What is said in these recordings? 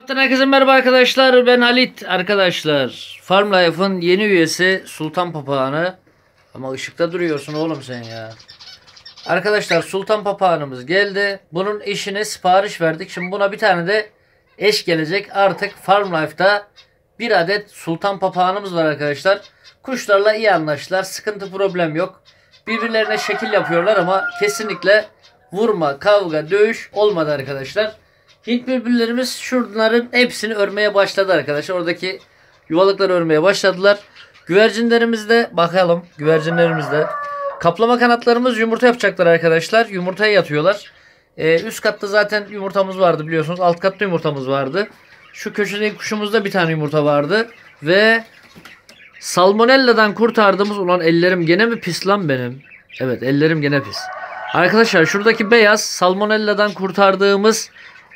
Herkese merhaba arkadaşlar, ben Halit arkadaşlar. Farm Life'ın yeni üyesi Sultan Papağanı. Ama ışıkta duruyorsun oğlum sen ya. Arkadaşlar, Sultan Papağanımız geldi. Bunun eşine sipariş verdik. Şimdi buna bir tane de eş gelecek. Artık Farm Life'da bir adet Sultan Papağanımız var arkadaşlar. Kuşlarla iyi anlaştılar, sıkıntı problem yok. Birbirlerine şekil yapıyorlar ama kesinlikle vurma, kavga, dövüş olmadı arkadaşlar. Hint bülbüllerimiz şunların hepsini örmeye başladı arkadaşlar. Oradaki yuvalıkları örmeye başladılar. Güvercinlerimizde bakalım. Güvercinlerimizde kaplama kanatlarımız yumurta yapacaklar arkadaşlar. Yumurtaya yatıyorlar. Üst katta zaten yumurtamız vardı biliyorsunuz. Alt katta yumurtamız vardı. Şu köşedeki kuşumuzda bir tane yumurta vardı. Ve salmonella'dan kurtardığımız, ulan ellerim gene mi pis lan benim? Evet, ellerim gene pis. Arkadaşlar, şuradaki beyaz salmonella'dan kurtardığımız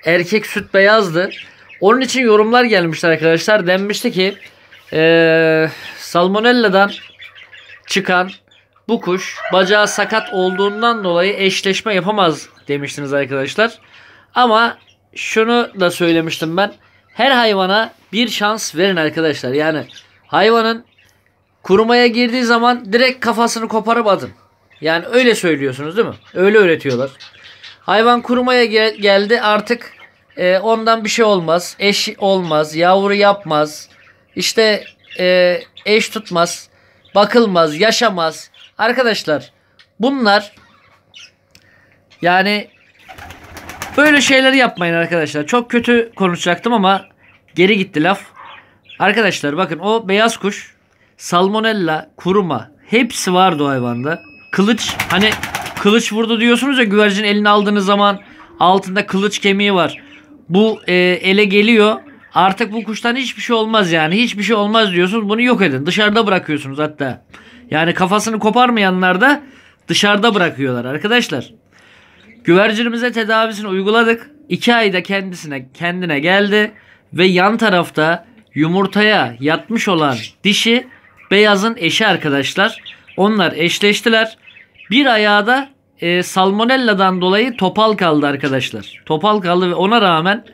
erkek süt beyazdı. Onun için yorumlar gelmişti arkadaşlar. Denmişti ki salmonella'dan çıkan bu kuş bacağı sakat olduğundan dolayı eşleşme yapamaz demiştiniz arkadaşlar. Ama şunu da söylemiştim ben. Her hayvana bir şans verin arkadaşlar. Yani hayvanın kurumaya girdiği zaman direkt kafasını koparıp atın. Yani öyle söylüyorsunuz değil mi? Öyle öğretiyorlar. Hayvan kurumaya geldi artık, ondan bir şey olmaz. Eş olmaz. Yavru yapmaz. İşte eş tutmaz. Bakılmaz. Yaşamaz. Arkadaşlar, bunlar yani böyle şeyleri yapmayın arkadaşlar. Çok kötü konuşacaktım ama geri gitti laf. Arkadaşlar bakın, o beyaz kuş salmonella, kuruma hepsi vardı o hayvanda. Kılıç, hani kılıç vurdu diyorsunuz ya, güvercin elini aldığınız zaman altında kılıç kemiği var. Bu ele geliyor. Artık bu kuştan hiçbir şey olmaz yani. Hiçbir şey olmaz diyorsunuz. Bunu yok edin. Dışarıda bırakıyorsunuz hatta. Yani kafasını koparmayanlar da dışarıda bırakıyorlar arkadaşlar. Güvercinimize tedavisini uyguladık. 2 ayda kendine geldi. Ve yan tarafta yumurtaya yatmış olan dişi beyazın eşi arkadaşlar. Onlar eşleştiler. Bir ayağı da salmonella'dan dolayı topal kaldı arkadaşlar. Topal kaldı ve ona rağmen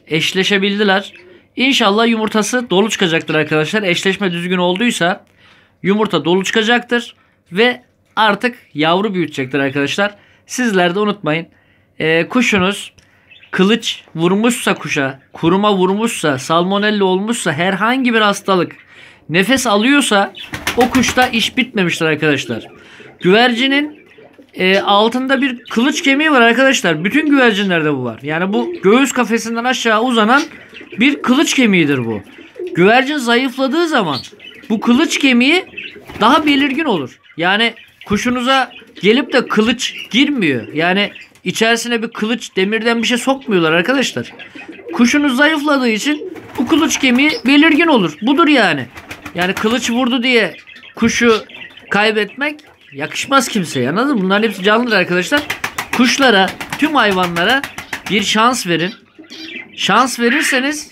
eşleşebildiler. İnşallah yumurtası dolu çıkacaktır arkadaşlar. Eşleşme düzgün olduysa yumurta dolu çıkacaktır. Ve artık yavru büyütecektir arkadaşlar. Sizler de unutmayın. Kuşunuz kılıç vurmuşsa kuşa, kuruma vurmuşsa, salmonella olmuşsa, herhangi bir hastalık nefes alıyorsa o kuşta iş bitmemiştir arkadaşlar. Güvercinin altında bir kılıç kemiği var arkadaşlar. Bütün güvercinlerde bu var. Yani bu göğüs kafesinden aşağı uzanan bir kılıç kemiğidir bu. Güvercin zayıfladığı zaman bu kılıç kemiği daha belirgin olur. Yani kuşunuza gelip de kılıç girmiyor. Yani içerisine bir kılıç, demirden bir şey sokmuyorlar arkadaşlar. Kuşunuz zayıfladığı için bu kılıç kemiği belirgin olur. Budur yani. Yani kılıç vurdu diye kuşu kaybetmek yakışmaz kimseye, anladın mı? Bunların hepsi canlıdır arkadaşlar. Kuşlara, tüm hayvanlara bir şans verin. Şans verirseniz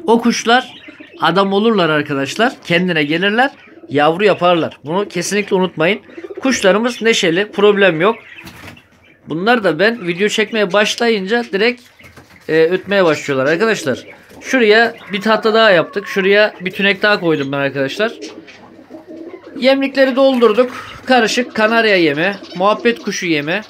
o kuşlar adam olurlar arkadaşlar. Kendine gelirler, yavru yaparlar. Bunu kesinlikle unutmayın. Kuşlarımız neşeli, problem yok. Bunlar da ben video çekmeye başlayınca direkt ötmeye başlıyorlar arkadaşlar. Şuraya bir tahta daha yaptık. Şuraya bir tünek daha koydum ben arkadaşlar. Yemlikleri doldurduk. Karışık kanarya yemi, muhabbet kuşu yemi,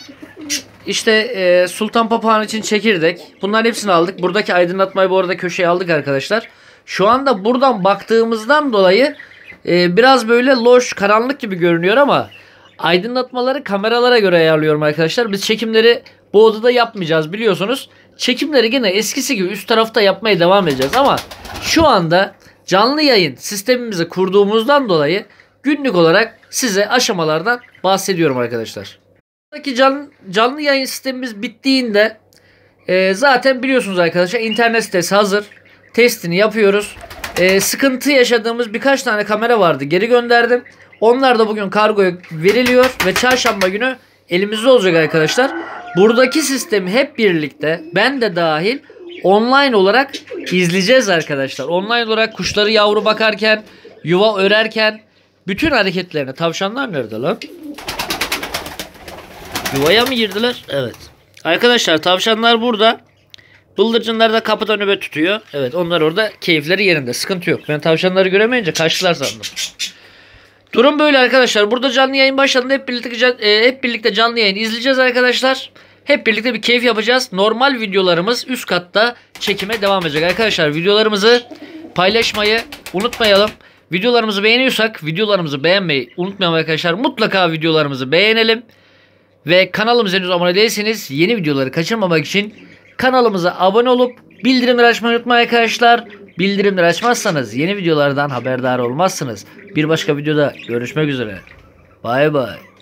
İşte Sultan Papağan için çekirdek. Bunların hepsini aldık. Buradaki aydınlatmayı bu arada köşeye aldık arkadaşlar. Şu anda buradan baktığımızdan dolayı biraz böyle loş, karanlık gibi görünüyor ama aydınlatmaları kameralara göre ayarlıyorum arkadaşlar. Biz çekimleri bu odada yapmayacağız biliyorsunuz. Çekimleri yine eskisi gibi üst tarafta yapmaya devam edeceğiz ama şu anda canlı yayın sistemimizi kurduğumuzdan dolayı günlük olarak size aşamalardan bahsediyorum arkadaşlar. Buradaki canlı yayın sistemimiz bittiğinde zaten biliyorsunuz arkadaşlar, internet sitesi hazır. Testini yapıyoruz. Sıkıntı yaşadığımız birkaç tane kamera vardı. Geri gönderdim. Onlar da bugün kargoya veriliyor ve çarşamba günü elimizde olacak arkadaşlar. Buradaki sistemi hep birlikte, ben de dahil, online olarak izleyeceğiz arkadaşlar. Online olarak kuşları yavru bakarken, yuva örerken bütün hareketlerini. Tavşanlar nerede lan? Yuvaya mı girdiler? Evet. Arkadaşlar, tavşanlar burada. Bıldırcınlar da kapıda nöbet tutuyor. Evet, onlar orada keyifleri yerinde. Sıkıntı yok. Ben tavşanları göremeyince kaçtılar sandım. Durum böyle arkadaşlar. Burada canlı yayın başladığında hep birlikte canlı yayın izleyeceğiz arkadaşlar. Hep birlikte bir keyif yapacağız. Normal videolarımız üst katta çekime devam edecek arkadaşlar. Videolarımızı paylaşmayı unutmayalım. Videolarımızı beğeniyorsak videolarımızı beğenmeyi unutmayalım arkadaşlar. Mutlaka videolarımızı beğenelim. Ve kanalımıza henüz abone değilseniz yeni videoları kaçırmamak için kanalımıza abone olup bildirimleri açmayı unutmayın arkadaşlar. Bildirimleri açmazsanız yeni videolardan haberdar olmazsınız. Bir başka videoda görüşmek üzere. Bay bay.